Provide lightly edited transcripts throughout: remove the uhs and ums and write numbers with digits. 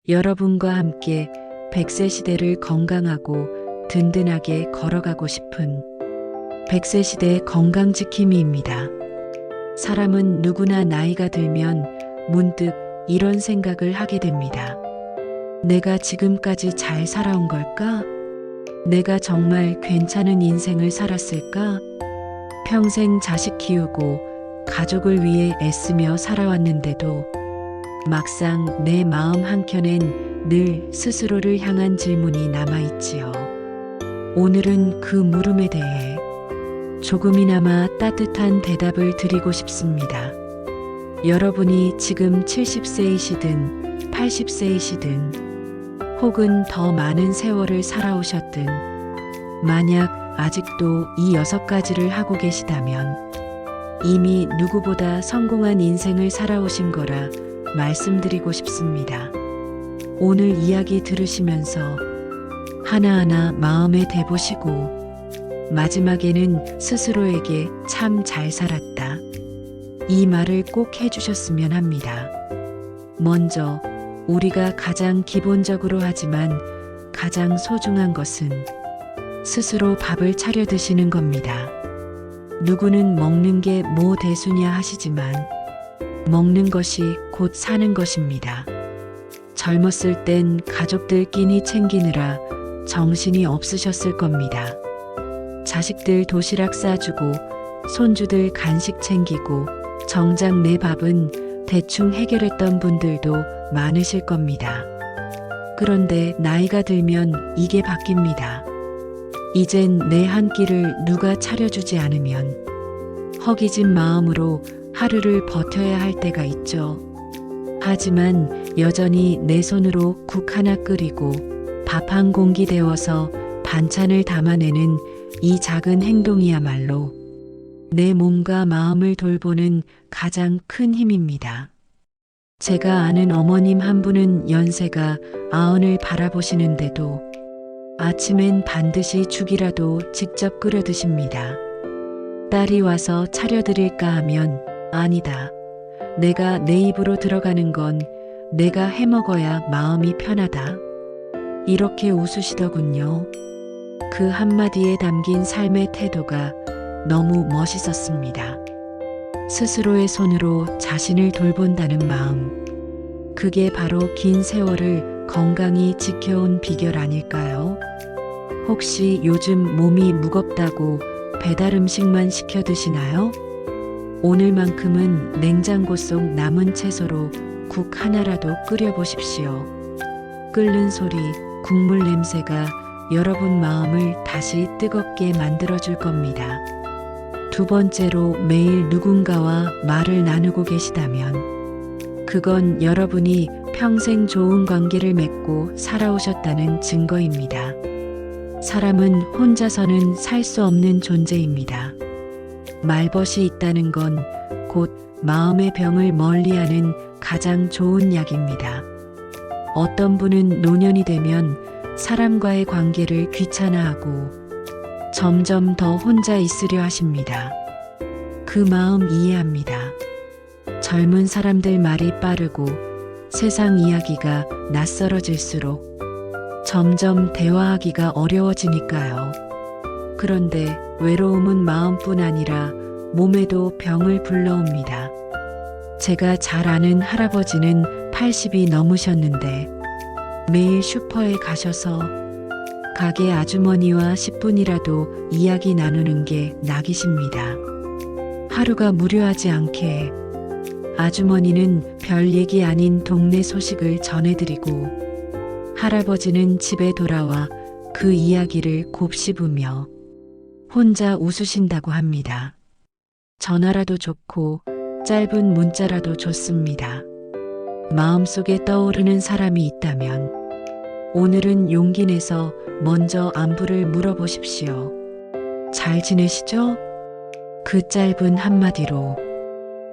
여러분과 함께 100세 시대를 건강하고 든든하게 걸어가고 싶은 100세 시대 건강지킴이입니다. 사람은 누구나 나이가 들면 문득 이런 생각을 하게 됩니다. 내가 지금까지 잘 살아온 걸까? 내가 정말 괜찮은 인생을 살았을까? 평생 자식 키우고 가족을 위해 애쓰며 살아왔는데도 막상 내 마음 한켠엔 늘 스스로를 향한 질문이 남아있지요. 오늘은 그 물음에 대해 조금이나마 따뜻한 대답을 드리고 싶습니다. 여러분이 지금 70세이시든 80세이시든 혹은 더 많은 세월을 살아오셨든 만약 아직도 이 6가지를 하고 계시다면 이미 누구보다 성공한 인생을 살아오신 거라 말씀드리고 싶습니다. 오늘 이야기 들으시면서 하나하나 마음에 대보시고 마지막에는 스스로에게 참 잘 살았다. 이 말을 꼭 해주셨으면 합니다. 먼저 우리가 가장 기본적으로 하지만 가장 소중한 것은 스스로 밥을 차려 드시는 겁니다. 누구는 먹는 게 뭐 대수냐 하시지만 먹는 것이 곧 사는 것입니다. 젊었을 땐 가족들 끼니 챙기느라 정신이 없으셨을 겁니다. 자식들 도시락 싸주고 손주들 간식 챙기고 정작 내 밥은 대충 해결했던 분들도 많으실 겁니다. 그런데 나이가 들면 이게 바뀝니다. 이젠 내 한 끼를 누가 차려주지 않으면 허기진 마음으로 하루를 버텨야 할 때가 있죠. 하지만 여전히 내 손으로 국 하나 끓이고 밥 한 공기 데워서 반찬을 담아내는 이 작은 행동이야말로 내 몸과 마음을 돌보는 가장 큰 힘입니다. 제가 아는 어머님 한 분은 연세가 90을 바라보시는데도 아침엔 반드시 죽이라도 직접 끓여 드십니다. 딸이 와서 차려드릴까 하면 아니다. 내가 내 입으로 들어가는 건 내가 해먹어야 마음이 편하다. 이렇게 웃으시더군요. 그 한마디에 담긴 삶의 태도가 너무 멋있었습니다. 스스로의 손으로 자신을 돌본다는 마음. 그게 바로 긴 세월을 건강히 지켜온 비결 아닐까요? 혹시 요즘 몸이 무겁다고 배달 음식만 시켜 드시나요? 오늘만큼은 냉장고 속 남은 채소로 국 하나라도 끓여 보십시오. 끓는 소리, 국물 냄새가 여러분 마음을 다시 뜨겁게 만들어줄 겁니다. 두 번째로 매일 누군가와 말을 나누고 계시다면 그건 여러분이 평생 좋은 관계를 맺고 살아오셨다는 증거입니다. 사람은 혼자서는 살 수 없는 존재입니다. 말벗이 있다는 건 곧 마음의 병을 멀리하는 가장 좋은 약입니다. 어떤 분은 노년이 되면 사람과의 관계를 귀찮아하고 점점 더 혼자 있으려 하십니다. 그 마음 이해합니다. 젊은 사람들 말이 빠르고 세상 이야기가 낯설어질수록 점점 대화하기가 어려워지니까요. 그런데 외로움은 마음뿐 아니라 몸에도 병을 불러옵니다. 제가 잘 아는 할아버지는 80이 넘으셨는데 매일 슈퍼에 가셔서 가게 아주머니와 10분이라도 이야기 나누는 게 낙이십니다. 하루가 무료하지 않게 아주머니는 별 얘기 아닌 동네 소식을 전해드리고 할아버지는 집에 돌아와 그 이야기를 곱씹으며 혼자 웃으신다고 합니다. 전화라도 좋고 짧은 문자라도 좋습니다. 마음속에 떠오르는 사람이 있다면 오늘은 용기 내서 먼저 안부를 물어보십시오. 잘 지내시죠? 그 짧은 한마디로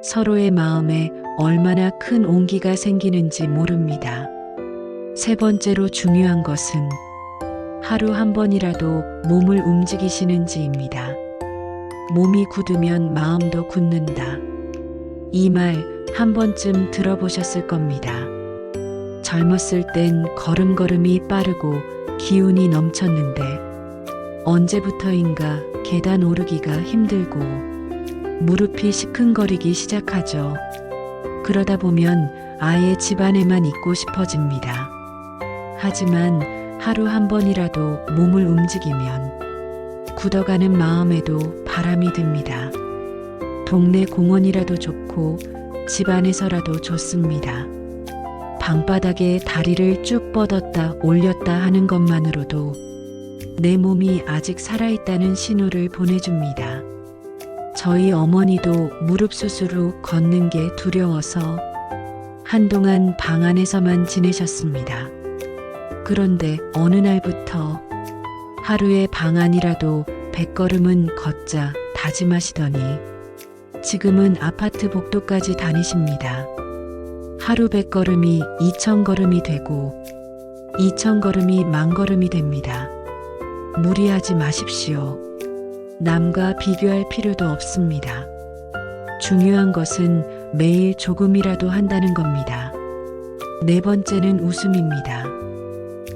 서로의 마음에 얼마나 큰 온기가 생기는지 모릅니다. 세 번째로 중요한 것은 하루 한 번이라도 몸을 움직이시는지입니다. 몸이 굳으면 마음도 굳는다. 이 말 한 번쯤 들어보셨을 겁니다. 젊었을 땐 걸음걸음이 빠르고 기운이 넘쳤는데 언제부터인가 계단 오르기가 힘들고 무릎이 시큰거리기 시작하죠. 그러다 보면 아예 집안에만 있고 싶어집니다. 하지만 하루 한 번이라도 몸을 움직이면 굳어가는 마음에도 바람이 듭니다. 동네 공원이라도 좋고 집 안에서라도 좋습니다. 방바닥에 다리를 쭉 뻗었다 올렸다 하는 것만으로도 내 몸이 아직 살아있다는 신호를 보내줍니다. 저희 어머니도 무릎 수술 후 걷는 게 두려워서 한동안 방 안에서만 지내셨습니다. 그런데 어느 날부터 하루에 방 안이라도 100걸음은 걷자 다짐하시더니 지금은 아파트 복도까지 다니십니다. 하루 100걸음이 2000걸음이 되고 2000걸음이 10,000걸음이 됩니다. 무리하지 마십시오. 남과 비교할 필요도 없습니다. 중요한 것은 매일 조금이라도 한다는 겁니다. 네 번째는 웃음입니다.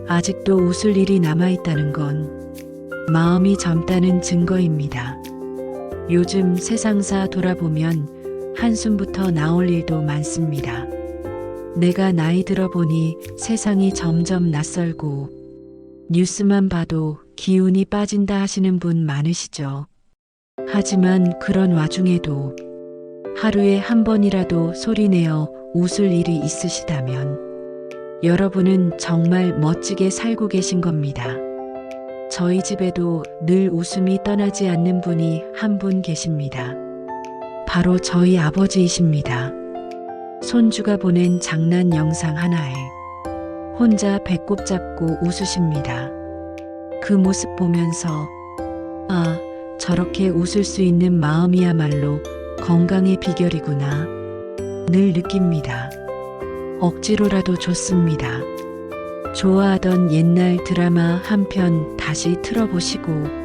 아직도 웃을 일이 남아있다는 건 마음이 젊다는 증거입니다. 요즘 세상사 돌아보면 한숨부터 나올 일도 많습니다. 내가 나이 들어보니 세상이 점점 낯설고 뉴스만 봐도 기운이 빠진다 하시는 분 많으시죠. 하지만 그런 와중에도 하루에 한 번이라도 소리내어 웃을 일이 있으시다면 여러분은 정말 멋지게 살고 계신 겁니다. 저희 집에도 늘 웃음이 떠나지 않는 분이 한 분 계십니다. 바로 저희 아버지이십니다. 손주가 보낸 장난 영상 하나에 혼자 배꼽 잡고 웃으십니다. 그 모습 보면서 아, 저렇게 웃을 수 있는 마음이야말로 건강의 비결이구나 늘 느낍니다. 억지로라도 좋습니다. 좋아하던 옛날 드라마 한 편 다시 틀어보시고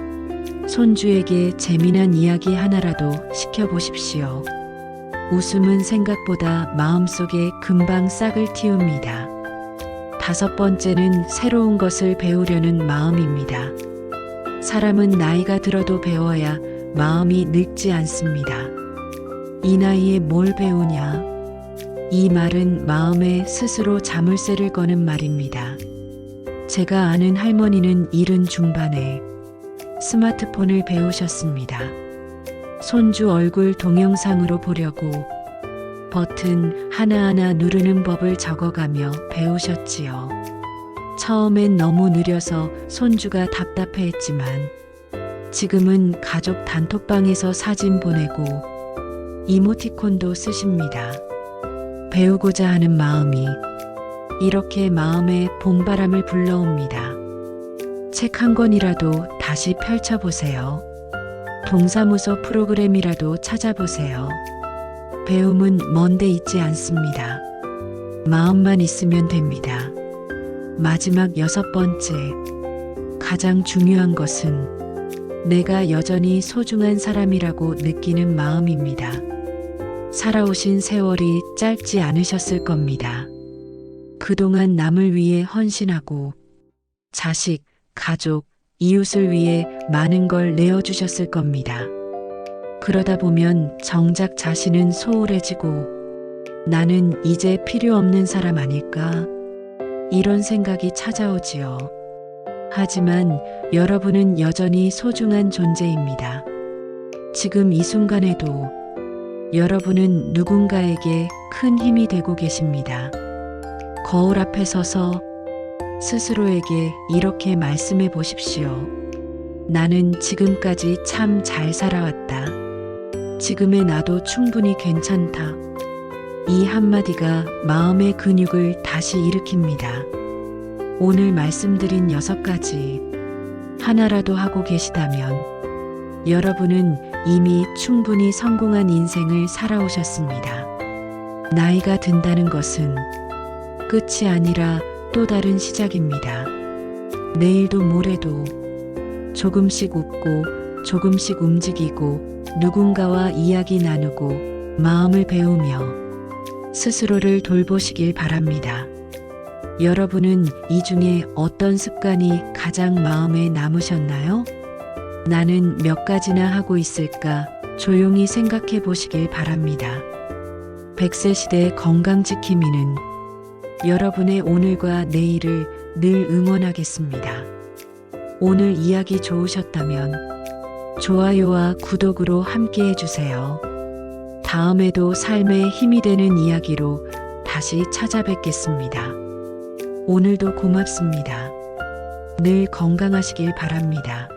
손주에게 재미난 이야기 하나라도 시켜보십시오. 웃음은 생각보다 마음속에 금방 싹을 틔웁니다. 다섯 번째는 새로운 것을 배우려는 마음입니다. 사람은 나이가 들어도 배워야 마음이 늙지 않습니다. 이 나이에 뭘 배우냐? 이 말은 마음에 스스로 자물쇠를 거는 말입니다. 제가 아는 할머니는 70 중반에 스마트폰을 배우셨습니다. 손주 얼굴 동영상으로 보려고 버튼 하나하나 누르는 법을 적어가며 배우셨지요. 처음엔 너무 느려서 손주가 답답해했지만 지금은 가족 단톡방에서 사진 보내고 이모티콘도 쓰십니다. 배우고자 하는 마음이 이렇게 마음에 봄바람을 불러옵니다. 책 한 권이라도 다시 펼쳐보세요. 동사무소 프로그램이라도 찾아보세요. 배움은 먼데 있지 않습니다. 마음만 있으면 됩니다. 마지막 여섯 번째, 가장 중요한 것은 내가 여전히 소중한 사람이라고 느끼는 마음입니다. 살아오신 세월이 짧지 않으셨을 겁니다. 그동안 남을 위해 헌신하고 자식, 가족, 이웃을 위해 많은 걸 내어주셨을 겁니다. 그러다 보면 정작 자신은 소홀해지고 나는 이제 필요 없는 사람 아닐까? 이런 생각이 찾아오지요. 하지만 여러분은 여전히 소중한 존재입니다. 지금 이 순간에도 여러분은 누군가에게 큰 힘이 되고 계십니다. 거울 앞에 서서 스스로에게 이렇게 말씀해 보십시오. 나는 지금까지 참 잘 살아왔다. 지금의 나도 충분히 괜찮다. 이 한마디가 마음의 근육을 다시 일으킵니다. 오늘 말씀드린 6가지 하나라도 하고 계시다면 여러분은 이미 충분히 성공한 인생을 살아오셨습니다. 나이가 든다는 것은 끝이 아니라 또 다른 시작입니다. 내일도 모레도 조금씩 웃고 조금씩 움직이고 누군가와 이야기 나누고 마음을 배우며 스스로를 돌보시길 바랍니다. 여러분은 이 중에 어떤 습관이 가장 마음에 남으셨나요? 나는 몇 가지나 하고 있을까? 조용히 생각해 보시길 바랍니다. 100세 시대 건강지킴이는 여러분의 오늘과 내일을 늘 응원하겠습니다. 오늘 이야기 좋으셨다면 좋아요와 구독으로 함께 해주세요. 다음에도 삶에 힘이 되는 이야기로 다시 찾아뵙겠습니다. 오늘도 고맙습니다. 늘 건강하시길 바랍니다.